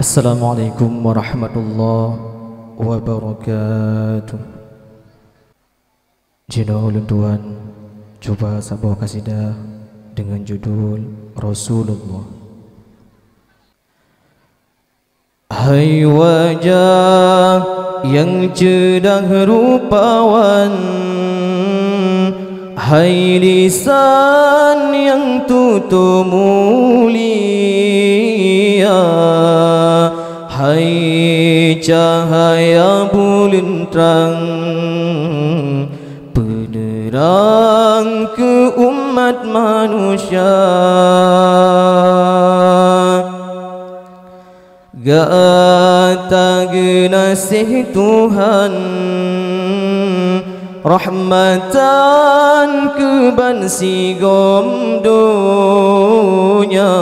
Assalamualaikum warahmatullahi wabarakatuh. Jina ulun tuan coba sebuah kasidah dengan judul Rasulullah. Hai wajah yang cerdah rupawan, hai lisan yang tutur mulia, hai cahaya bulan terang, penerang ke umat manusia. Gata genasih Tuhan, rahmatan ke bansi gom dunia.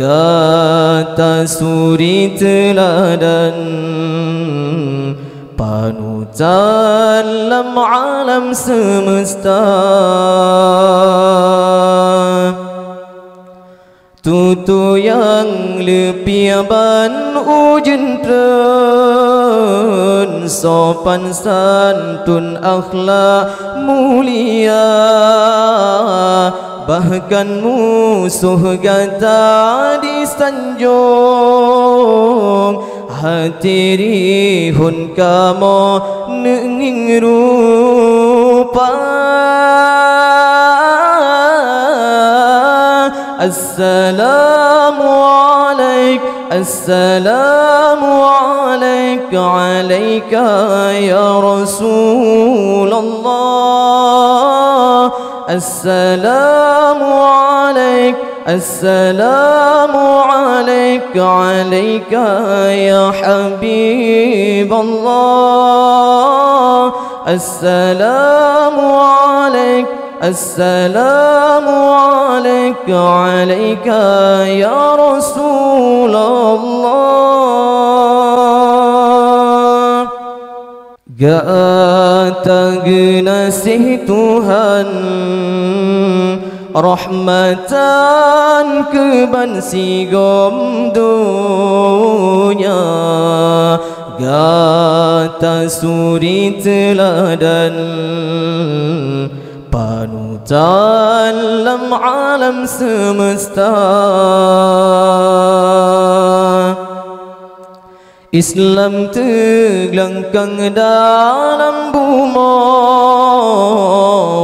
Gata suri teladan, panutan lam alam semesta. Tutu yang lepiaban ujen tren, sopan santun akhlak mulia. Bahkan musuh gata disanjung, hati rihun kamu nenging rupa. Assalamualaikum, assalamualaikum, alaika ya Rasulullah. Assalamualaikum, assalamualaikum, alaika ya Habiballah. Assalamualaikum, assalamualaikum, alaika ya Rasulullah. Gata genasih Tuhan, rahmatan ke bansi gom dunia. Gata suri teladan, panutan lam alam semesta. Islam tergelangkang dalam bumi,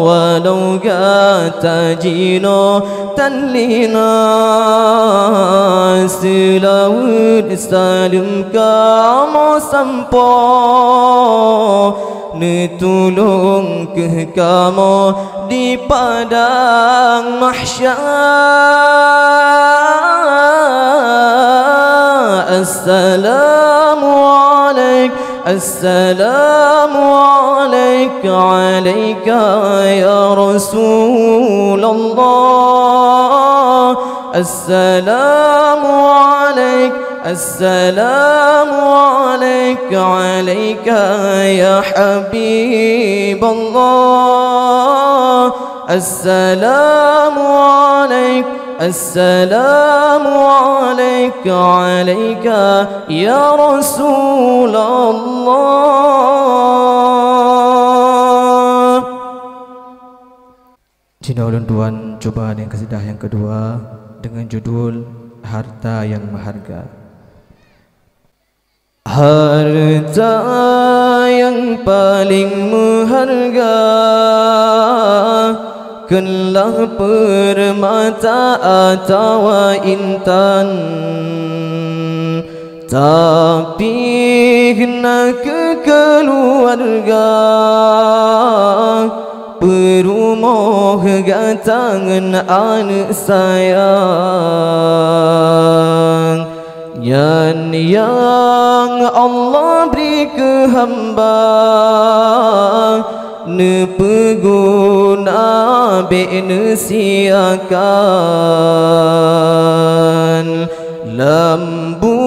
walau gata jino tan lina. Selawat salam kamu sampo, netulung ke kamu di padang mahsyar. Assalamualaikum, assalamualaikum, alaika ya Rasulullah. Assalamualaikum, assalamualaikum, alaika ya Habiballah. Assalamualaikum, assalamualaikum, alaika ya Rasulullah. Cina ulun tuan coba dengan kasidah yang kedua dengan judul Harta yang Maharga. Harta yang paling berharga, kenlah permata atau intan, tapi kena kekeluarga, perumah gatangan anak sayang. Yang Allah beri ke hamba, ne peguna bene siakan. Lambu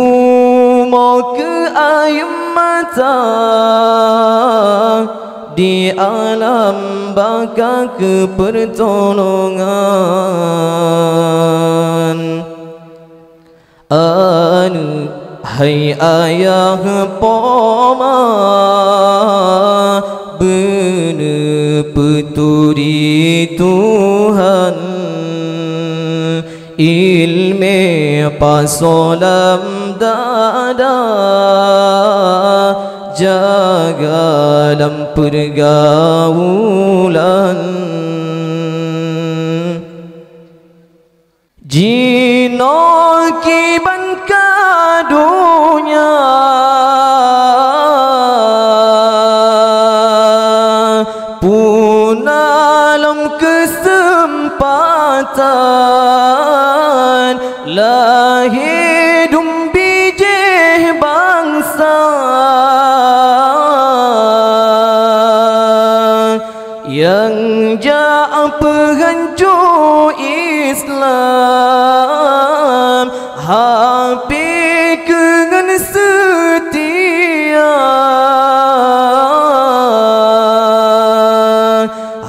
mau ke air mata, di alam baka ke pertolongan. hai ayah poma bener peturi Tuhan ilme pasolam dada jaga dalam pergaulan jino kiban kadunya pun alam kesempatan lahir bijih bangsa yang jauh penghancur Islam hampir dengan setia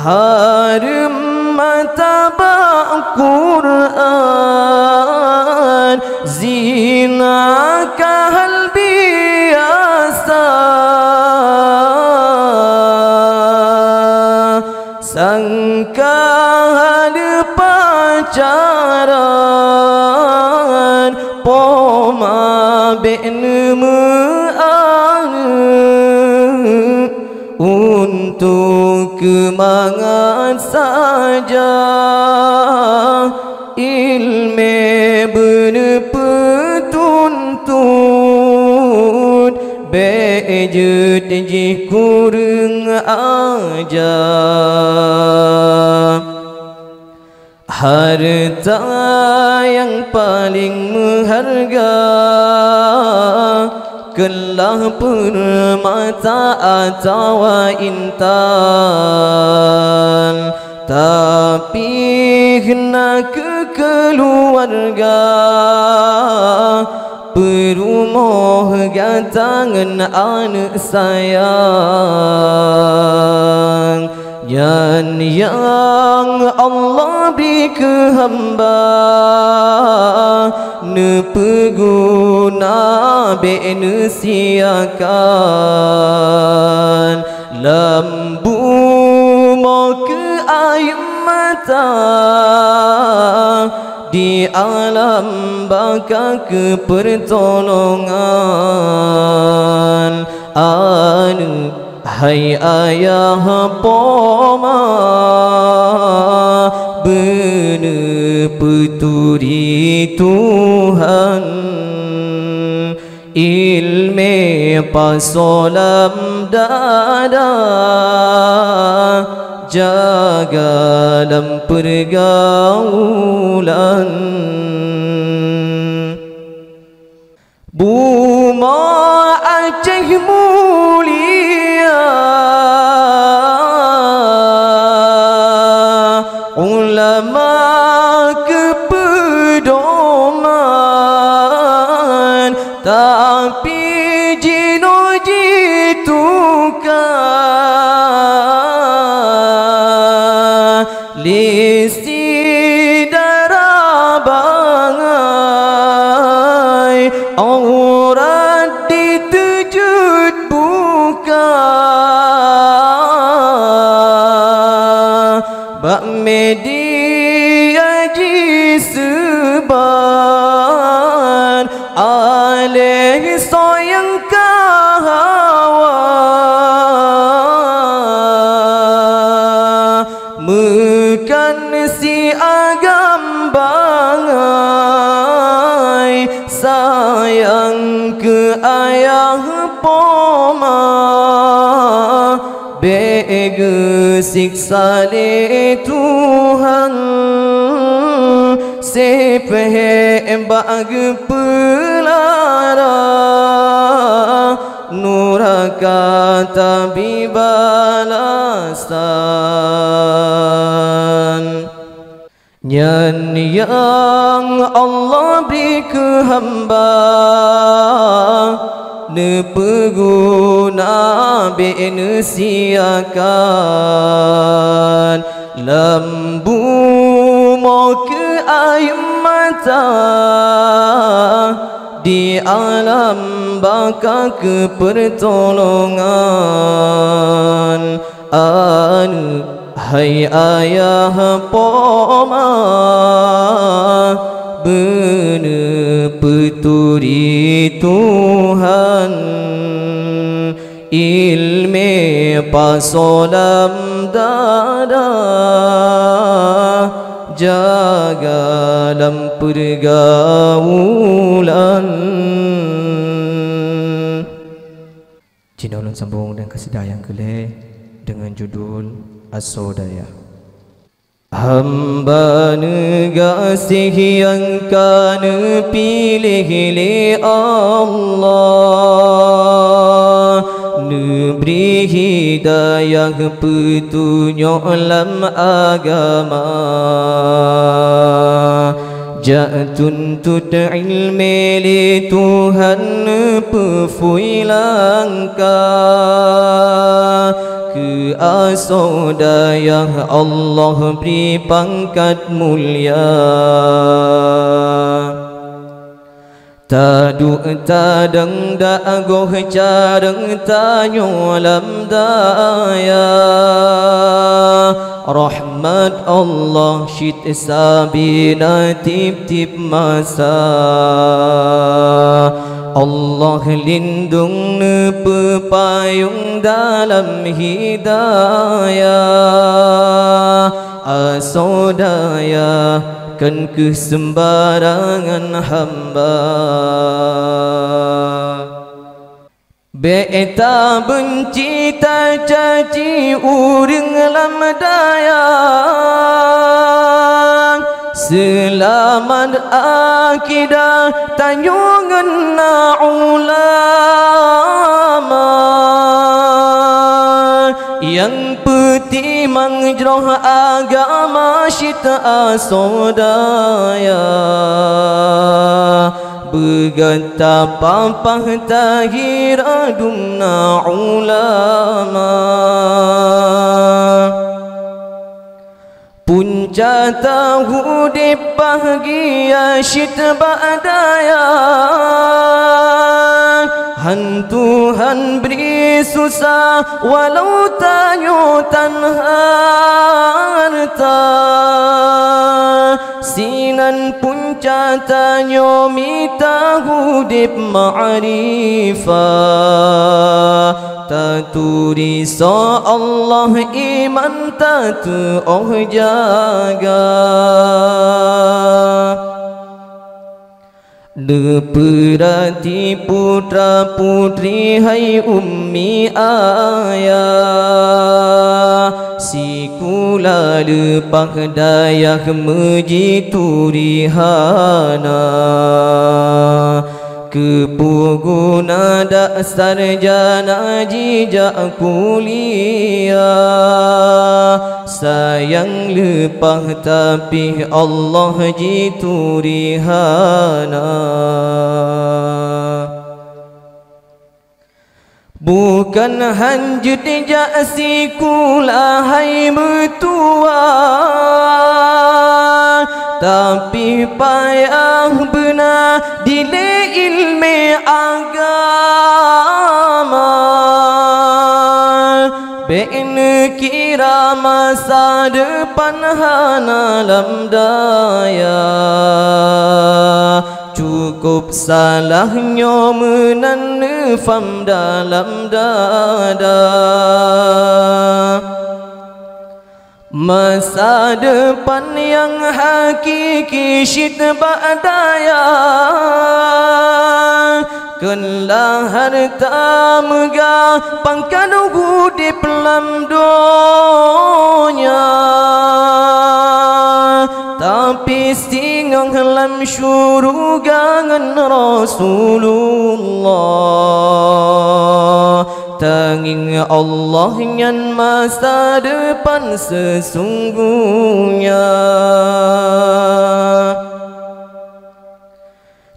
harum matabak Quran zina kahal biasa sangka ada pacaran poma benemu untuk kemangan saja ilmu bener petuntut bejut jih kurang aja harta yang paling berharga kelah permata atau intan tapi kena kekeluarga perumah gantangan anak sayang yang Allah beri ke hamba ne peguna bene siakan lambu mau ke air mata di alam baka ke pertolongan anu hai ayah poma bener peturi Tuhan ilme pasolam dada jaga dalam pergaulan Buma Aceh mulia ulama kepedoman tapi jino jitukan lisi darah bangai aurat ditujud buka bak media jiseban alih soyang kahawa mekan si agam bangai sayang ke ayah poma bege siksa le Tuhan sepehe bag pelara nuraka tabi balasan nyan yang Allah beri ke hamba ne peguna bene siakan lambu mau ke air mata di alam baka kepertolongan anu hai ayah poma bener peturi Tuhan ilme pasolam dada jaga dalam pergaulan. Cina ulun sambung dengan kasidah yang kelih dengan judul As-Sodaya. Hamba negasih yang kan pilih li Allah, neberi hidayah petunjuk dalam agama, ja tuntut ilmi li Tuhan pefui langkah ke asodaya Allah beri pangkat mulia. Taduk tadang dagoh careng tanyo lam daya, rahmat Allah syit sabina tip-tip masa. Allah lindung pepayung dalam hidayah, asodaya kan kesembarangan hamba. Beta benci tak caci uring lam daya, selamat akidah tanyungan na ulama, yang peti mangjroh agama syita asodaya, begata papah tahir adumna ulama. Punca tahu di bahagia syit ba'daya, Tuhan beri susah walau tanyutan harta, sinan punca tanyo mitahu dip ma'rifah, taturi so Allah iman tatu oh jaga. Deperati putra putri hai ummi ayah, si kula lepah dayak meji hana, kepuguna dak sarjana jijak kuliah, sayang lepah tapi Allah jiturihana. Bukan hanjut jasi kula hai mertua, tapi payah benar dile ilmi agama, ben kira masa depan hana lam daya, cukup salahnya menanfam dalam dada. Masa depan yang hakiki syit ba'daya, kenlah harta megah pangkat hudip lam dunya, tapi singang lam syurga ngan Rasulullah, tanging Allah nyan masa depan sesungguhnya.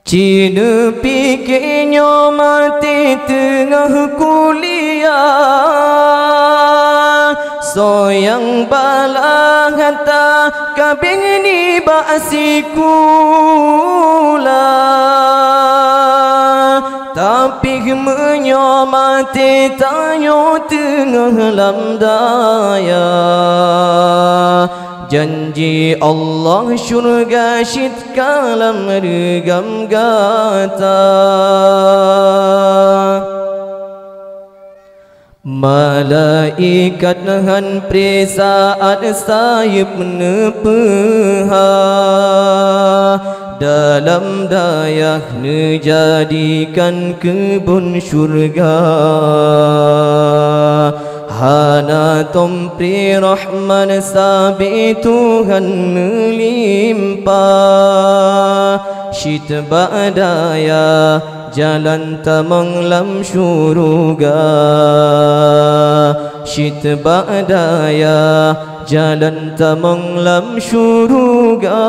Cina pikirnya mati tengah kuliah, soyang balang hata kabing ni ba'si kula, apik menyomati tayo tengah lam daya. Janji Allah syurga syit kalam regam gata. Malaikat nahan presaat sayap nepeha. Dalam dayah nejadikan kebun syurga. Hana tompri rahman sabi Tuhan melimpah. Syit ba'daya jalan tamang lam syuruga. Syit ba'daya jalan tamang lam syuruga.